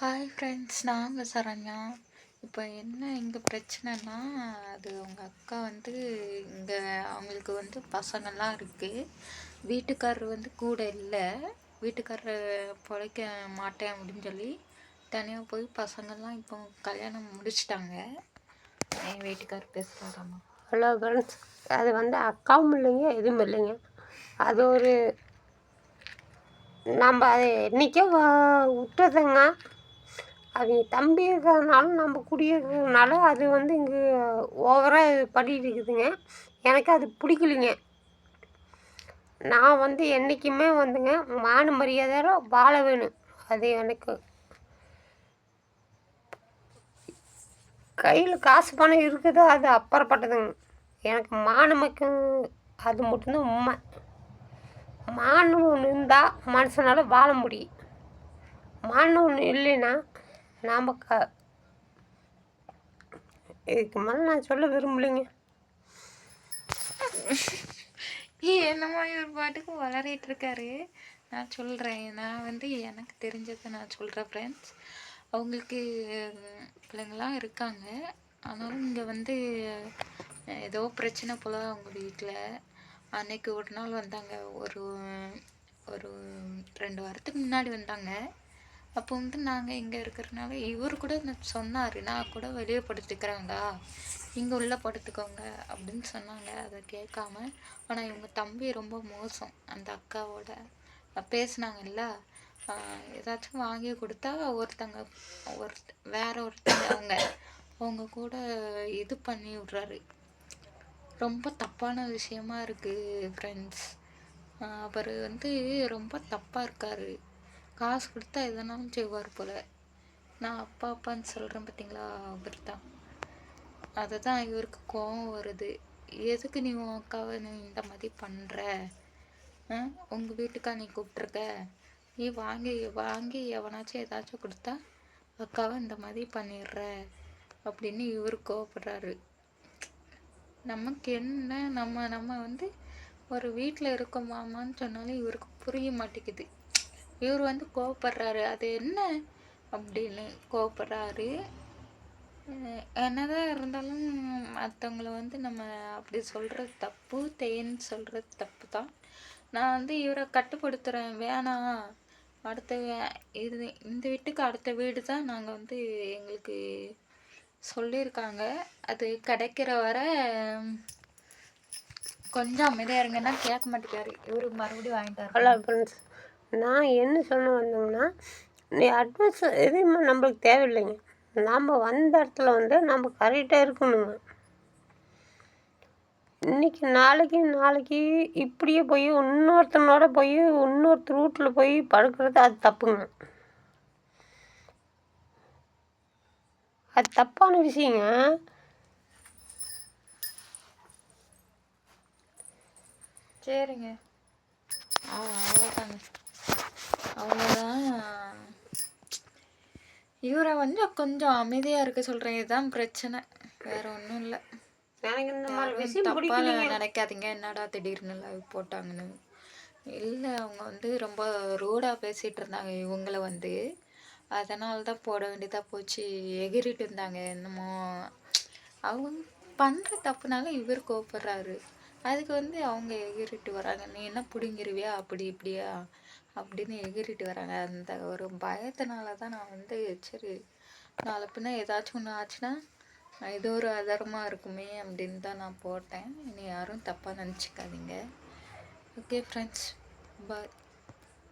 Hi friends, நான் உங்கள் சரண்யா. இப்போ என்ன இங்கே பிரச்சனைனா, அது அவங்க அக்கா வந்து இங்கே அவங்களுக்கு வந்து பசங்கள்லாம் இருக்குது. வீட்டுக்காரர் வந்து கூட இல்லை. வீட்டுக்காரர் பிழைக்க மாட்டேன் அப்படின்னு சொல்லி தனியாக போய் பசங்கள்லாம் இப்போ கல்யாணம் முடிச்சிட்டாங்க. என் வீட்டுக்காரர் பேசுகிறாராம்மா. ஹலோ ஃப்ரெண்ட்ஸ், அது வந்து அக்காவும் இல்லைங்க, எதுவும் இல்லைங்க. அது ஒரு நம்ம அதை என்றைக்கோ விட்டதுங்க. அவங்க தம்பி இருக்கிறதுனால நம்ம குடியிருக்கிறதுனால அது வந்து இங்கே ஓவராக இது பண்ணிகிட்டு இருக்குதுங்க. எனக்கு அது பிடிக்கலிங்க. நான் வந்து என்றைக்குமே வந்துங்க மான மரியாதையோட வாழ வேணும். அது எனக்கு கையில் காசு பணம் இருக்குது, அது அப்புறப்பட்டதுங்க. எனக்கு மானமுக்கும் அது மட்டும்தான் உண்மை. மானம் ஒன்று இருந்தால் மனுஷனால் வாழ முடியும். மானம் ஒன்று இல்லைன்னா நாம் இதுக்கு மேலே நான் சொல்ல விரும்பலைங்க. என்னமோ இவர் பாட்டுக்கு வளரிட்டு இருக்காரு. நான் சொல்கிறேன், நான் வந்து எனக்கு தெரிஞ்சதை நான் சொல்கிறேன் ஃப்ரெண்ட்ஸ். அவங்களுக்கு பிள்ளைங்களாம் இருக்காங்க. ஆனாலும் இங்கே வந்து ஏதோ பிரச்சனை போல் அவங்க வீட்டில். அன்னைக்கு ஒரு நாள் வந்தாங்க, ஒரு ஒரு 2 வாரத்துக்கு முன்னாடி வந்தாங்க. அப்போ வந்து நாங்கள் இங்கே இருக்கிறனால இவர் கூட சொன்னார், நான் கூட வெளியே படுத்துக்கிறேன்டா, இங்கே உள்ளே படுத்துக்கோங்க அப்படின்னு சொன்னாங்க. அதை கேட்காம, ஆனால் இவங்க தம்பி ரொம்ப மோசம். அந்த அக்காவோட பேசினாங்கல்ல, ஏதாச்சும் வாங்கி கொடுத்தா வேற ஒருத்தங்க அவங்க கூட இது பண்ணி விட்றாரு. ரொம்ப தப்பான விஷயமா இருக்குது ஃப்ரெண்ட்ஸ். அவர் வந்து ரொம்ப தப்பாக இருக்கார். காசு கொடுத்தா எதனாலும் செய்வார் போல். நான் அப்பா அப்பான்னு சொல்கிறேன் பார்த்தீங்களா, அவர் தான். அதை தான் இவருக்கு கோபம் வருது. எதுக்கு நீ உன் அக்காவை நீ இந்த மாதிரி பண்ணுற? உங்கள் வீட்டுக்கா நீ கூப்பிட்ருக்க? நீ வாங்கி எவனாச்சும் ஏதாச்சும் கொடுத்தா அக்காவை இந்த மாதிரி பண்ணிடுற அப்படின்னு இவர் கோவப்படுறாரு. நமக்கு என்ன, நம்ம வந்து ஒரு வீட்டில் இருக்கோமாமான்னு சொன்னாலும் இவருக்கு புரிய மாட்டேங்குது. இவர் வந்து கோவப்படுறாரு. அது என்ன அப்படின்னு கோவப்படுறாரு. என்னதான் இருந்தாலும் மற்றவங்கள வந்து நம்ம அப்படி சொல்கிறது தப்பு, தேன்னு சொல்கிறது தப்பு தான். நான் வந்து இவரை கட்டுப்படுத்துகிறேன், வேணாம், இந்த வீட்டுக்கு அடுத்த வீடு தான் நாங்கள் வந்து எங்களுக்கு சொல்லியிருக்காங்க. அது கிடைக்கிற வரை கொஞ்சம் அமைதியாக இருங்கன்னா கேட்க மாட்டேங்காரு. இவரு மறுபடியும் வாங்கிட்டாரு. ஹலோ ஃப்ரெண்ட்ஸ், நான் என்ன சொல்ல வந்தேங்கன்னா, நீ அட்வைஸ் எதுவுமே நம்மளுக்கு தேவையில்லைங்க. நாம் வந்த இடத்துல வந்து நம்ம கரெக்டாக இருக்கணுங்க. இன்றைக்கி நாளைக்கு இப்படியே போய் இன்னொருத்தனோட போய் இன்னொருத்தர் வீட்டில் போய் படுக்கிறது அது தப்புங்க. அது தப்பான விஷயங்க. சரிங்க, அவ்வளோதாங்க, அவ்வளோதான். இவரை வந்து கொஞ்சம் அமைதியாக இருக்க சொல்கிறேன். இதுதான் பிரச்சனை, வேற ஒன்றும் இல்லை. தப்பாக நினைக்காதீங்க, என்னடா திடீர்னு லைவ் போட்டாங்கன்னு. இல்லை, அவங்க வந்து ரொம்ப ரூடாக பேசிகிட்டு இருந்தாங்க இவங்கள வந்து. அதனால தான் போட வேண்டியதாக போச்சு. எகிரிட்டு இருந்தாங்க என்னமோ. அவங்க பண்ணுற தப்புனால இவர் கோவப்படுறாரு. அதுக்கு வந்து அவங்க எகிரிட்டு வராங்க, நீ என்ன பிடிங்கிருவியா அப்படி இப்படியா அப்படின்னு எகிரிட்டு வராங்க. அந்த ஒரு பயத்தினால தான் நான் வந்து சரி, நாளை பின்ன ஏதாச்சும் ஒன்று ஆச்சுன்னா இது ஒரு ஆதாரமாக இருக்குமே அப்படின்னு தான் நான் போட்டேன். இனி யாரும் தப்பாக நினச்சிக்காதீங்க. ஓகே ஃப்ரெண்ட்ஸ், பாய்.